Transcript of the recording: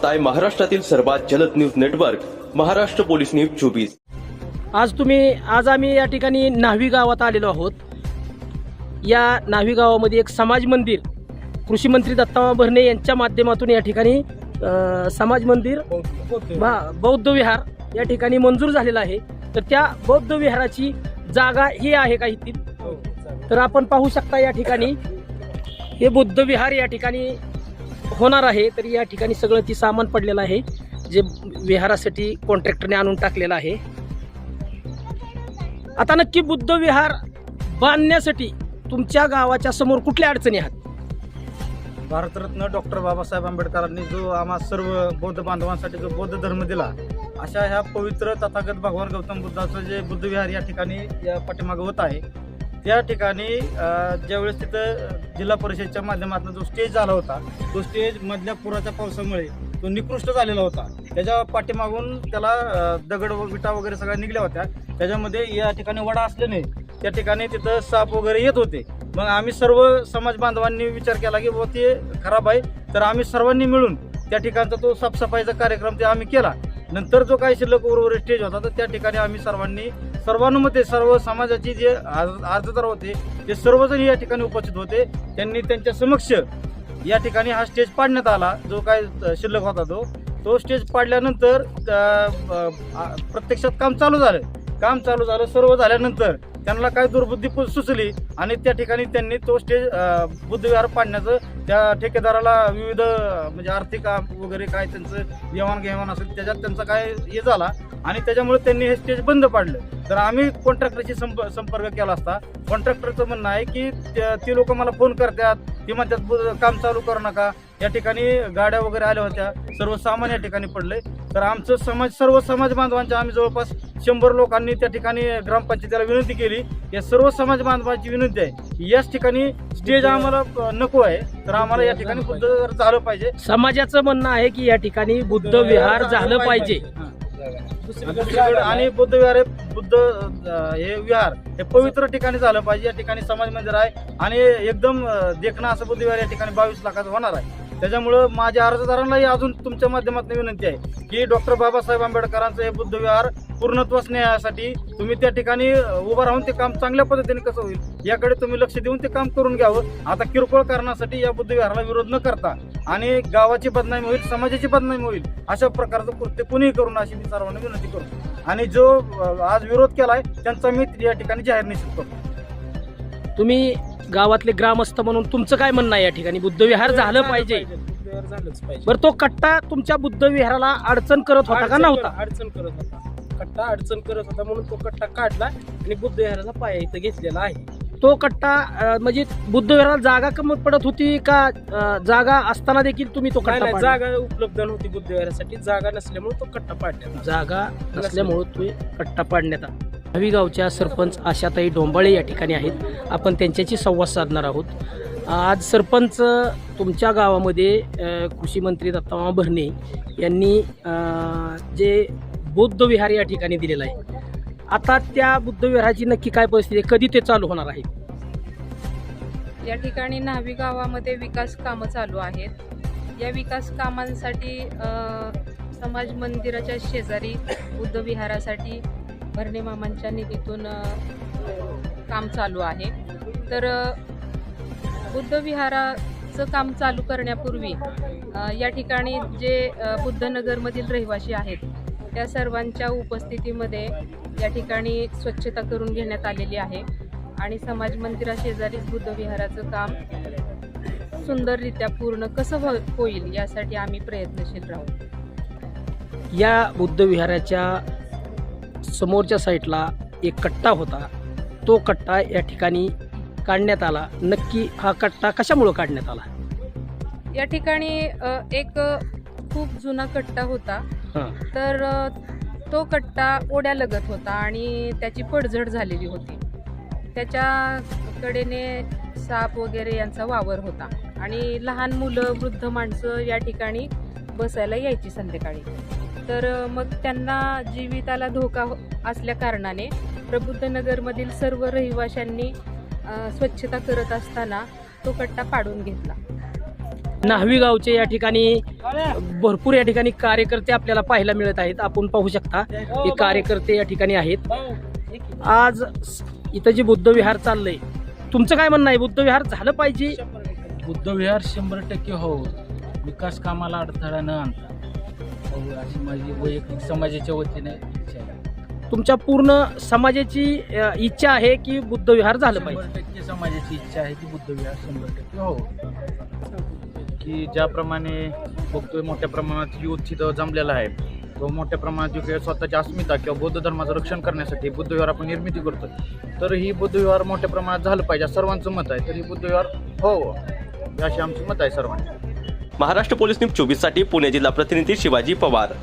आहे महाराष्ट्रातील सर्वात जलद news network Maharashtra police news 24। आज आम्ही या ठिकाणी न्हावी गावात आलेलो आहोत। या न्हावी गावामध्ये एक समाज मंदिर कृषी मंत्री दत्तामा भरणे यांच्या माध्यमातून या ठिकाणी समाज मंदिर बौद्ध विहार या ठिकाणी मंजूर झालेला आहे। तर त्या बौद्ध विहाराची जागा ही आहे का इथे? तर आपण पाहू शकता या ठिकाणी हे बुद्ध विहार या ठिकाणी होणार आहे। तर या ठिकाणी सगळं ती सामान पडलेलं आहे जे विहारासाठी कॉन्ट्रॅक्टरने आणून टाकलेलं आहे। आता नक्की बुद्ध विहार बांधण्यासाठी तुमच्या गावाच्या समोर कुठल्या अडचणी आहेत? भारतरत्न डॉक्टर बाबासाहेब आंबेडकरांनी जो आम्हा सर्व बौद्ध बांधवांसाठी जो बौद्ध धर्म दिला, अशा ह्या पवित्र तथागत भगवान गौतम बुद्धाचं जे बुद्ध विहार या ठिकाणी या पाठीमागे होत आहे, त्या ठिकाणी ज्यावेळेस तिथं जिल्हा परिषदेच्या माध्यमातून जो स्टेज झाला होता, तो स्टेज मधल्या पुराच्या पावसामुळे तो निकृष्ट झालेला होता। त्याच्या पाठीमागून त्याला दगड व विटा वगैरे सगळ्या निघल्या होत्या। त्याच्यामध्ये या ठिकाणी वडा असल्याने त्या ठिकाणी तिथं साप वगैरे येत होते। मग आम्ही सर्व समाज बांधवांनी विचार केला की बाबा ते खराब आहे, तर आम्ही सर्वांनी मिळून त्या ठिकाणचा तो साफसफाईचा कार्यक्रम ते आम्ही केला। नंतर जो काही शिल्लक उर्वरित स्टेज होता तर त्या ठिकाणी आम्ही सर्वानुमते सर्व समाजाची जे अर्जदार होते ते सर्वजण या ठिकाणी उपस्थित होते। त्यांनी त्यांच्या समक्ष या ठिकाणी हा स्टेज पाडण्यात आला। जो काय शिल्लक होता तो स्टेज पाडल्यानंतर प्रत्यक्षात काम चालू झालं। सर्व झाल्यानंतर त्यांना काय दुर्बुद्धी सुचली आणि त्या ठिकाणी त्यांनी तो स्टेज बुद्ध विहार पाडण्याचं त्या ठेकेदाराला विविध म्हणजे आर्थिक वगैरे काय त्यांचं देवाणघेवाण असेल त्याच्यात त्यांचा काय हे झाला आणि त्याच्यामुळे त्यांनी हे स्टेज बंद पाडलं। तर आम्ही कॉन्ट्रॅक्टरशी संपर्क केला असता कॉन्ट्रॅक्टरचं म्हणणं आहे की ती लोक मला फोन करतात, ती म्हणतात काम चालू करू नका। या ठिकाणी गाड्या वगैरे आल्या होत्या, सर्व सामान या ठिकाणी पडले। तर आमचं सर्व समाज बांधवांच्या आम्ही जवळपास 100 लोकांनी त्या ठिकाणी ग्रामपंचायतीला विनंती केली। या सर्व समाज बांधवांची विनंती आहे याच ठिकाणी स्टेज आम्हाला नको आहे, तर आम्हाला या ठिकाणी बुद्ध झालं पाहिजे। समाजाचं म्हणणं आहे की या ठिकाणी बुद्ध विहार झालं पाहिजे आणि बुद्ध विहार हे विहार हे पवित्र ठिकाणी झालं पाहिजे। या ठिकाणी समाज मंदिर आहे आणि एकदम देखणं असं बुद्ध विहार या ठिकाणी 22 लाखाचं होणार आहे। त्याच्यामुळं माझ्या अर्जदारांनाही अजून तुमच्या माध्यमातून विनंती आहे की डॉक्टर बाबासाहेब आंबेडकरांचं हे बुद्ध विहार पूर्णत्वास नेण्यासाठी तुम्ही त्या ठिकाणी उभं राहून ते काम चांगल्या पद्धतीने कसं होईल याकडे तुम्ही लक्ष देऊन ते काम करून घ्यावं। आता किरकोळ कारणासाठी या बुद्ध विहाराला विरोध न करता आणि गावाची बदनामी होईल, समाजाची बदनामी होईल अशा प्रकारचं कृत्य कोणीही करून अशी मी सर्वांना विनंती करतो आणि जो आज विरोध केलाय त्यांचा मी या ठिकाणी जाहीर निषेध करतो। तुम्ही गावातले ग्रामस्थ म्हणून तुमचं काय म्हणणं आहे? या ठिकाणी बुद्ध विहार झालं पाहिजे। बरं, तो कट्टा तुमच्या बुद्ध विहाराला अडचण करत होता का नव्हता? कट्टा अडचण करत होता म्हणून तो कट्टा काढला आणि बुद्ध विहाराला पाया इथं घेतलेला आहे। तो कट्टा म्हणजे बुद्ध विहाराला जागा कमी पडत होती का? जागा असताना देखील तुम्ही तो कट्टा पाडला? जागा उपलब्ध नव्हती बुद्ध विहारासाठी, जागा नसल्यामुळे तो कट्टा पाडण्यात जागा नसल्यामुळे तुम्ही कट्टा पाडण्यात आला। न्हावी गावच्या सरपंच आशाताई डोंबाळे या ठिकाणी आहेत, आपण त्यांच्याशी संवाद साधणार आहोत। आज सरपंच तुमच्या गावामध्ये कृषी मंत्री दत्तामा भरणे यांनी जे बुद्ध विहार या ठिकाणी दिलेलं आहे, आता त्या बुद्ध विहाराची नक्की काय परिस्थिती आहे? कधी ते चालू होणार आहे? या ठिकाणी न्हावी गावामध्ये विकास कामं चालू आहेत। या विकास कामांसाठी समाज मंदिराच्या शेजारी बुद्ध विहारासाठी भरणे मामांच्या निधीतून काम चालू आहे। तर बुद्ध विहाराचं काम चालू करण्यापूर्वी या ठिकाणी जे बुद्धनगरमधील रहिवासी आहेत त्या सर्वांच्या उपस्थितीमध्ये या ठिकाणी स्वच्छता करून घेण्यात आलेली आहे आणि समाज मंदिराशेजारीच बुद्ध विहाराचं काम सुंदररित्या पूर्ण कसं होईल यासाठी आम्ही प्रयत्नशील राहू। या बुद्ध विहाराच्या समोरच्या साईडला एक कट्टा होता, तो कट्टा या ठिकाणी काढण्यात आला। नक्की हा कट्टा कशामुळे काढण्यात आला? या ठिकाणी एक खूप जुना कट्टा होता, तर तो कट्टा ओढ्यालगत होता आणि त्याची पडझड झालेली होती। त्याच्या कडेने साप वगैरे यांचा वावर होता आणि लहान मुलं, वृद्ध माणसं या ठिकाणी बसायला यायची संध्याकाळी। तर मग त्यांना जीविताला धोका असल्या कारणाने प्रबुद्धनगरमधील सर्व रहिवाशांनी स्वच्छता करत असताना तो कट्टा पाडून घेतला। न्हावी गावचे या ठिकाणी भरपूर या ठिकाणी कार्यकर्ते आपल्याला पाहायला मिळत आहेत. आपण पाहू शकता हे कार्यकर्ते या ठिकाणी आहेत. आज इथं जे बुद्धविहार चाललंय, तुमचं काय म्हणणं आहे? बुद्धविहार झालं पाहिजे? बुद्धविहार 100% हो, विकास कामाला अडथळा न आणता हो, अशी माझी वैयक्तिक समाजाच्या वतीने इच्छा आहे. तुमच्या पूर्ण समाजाची इच्छा आहे की बुद्धविहार झालं पाहिजे? 100% समाजाची इच्छा आहे की बुद्धविहार 100% हो. की ज्याप्रमाणे बघतोय मोठ्या प्रमाणात युथ तिथं जमलेला आहे, तो मोठ्या प्रमाणात जो काही स्वतःची अस्मिता किंवा बौद्ध धर्माचं रक्षण करण्यासाठी बुद्धविहार आपण निर्मिती करतोय, तर ही बुद्धविहार मोठ्या प्रमाणात झालं पाहिजे सर्वांचं मत आहे. तर ही बुद्धविहार हो अशी आमची मत आहे सर्वांची. महाराष्ट्र पोलीस न्यूज 24 साठी पुणे जिल्हा प्रतिनिधी शिवाजी पवार.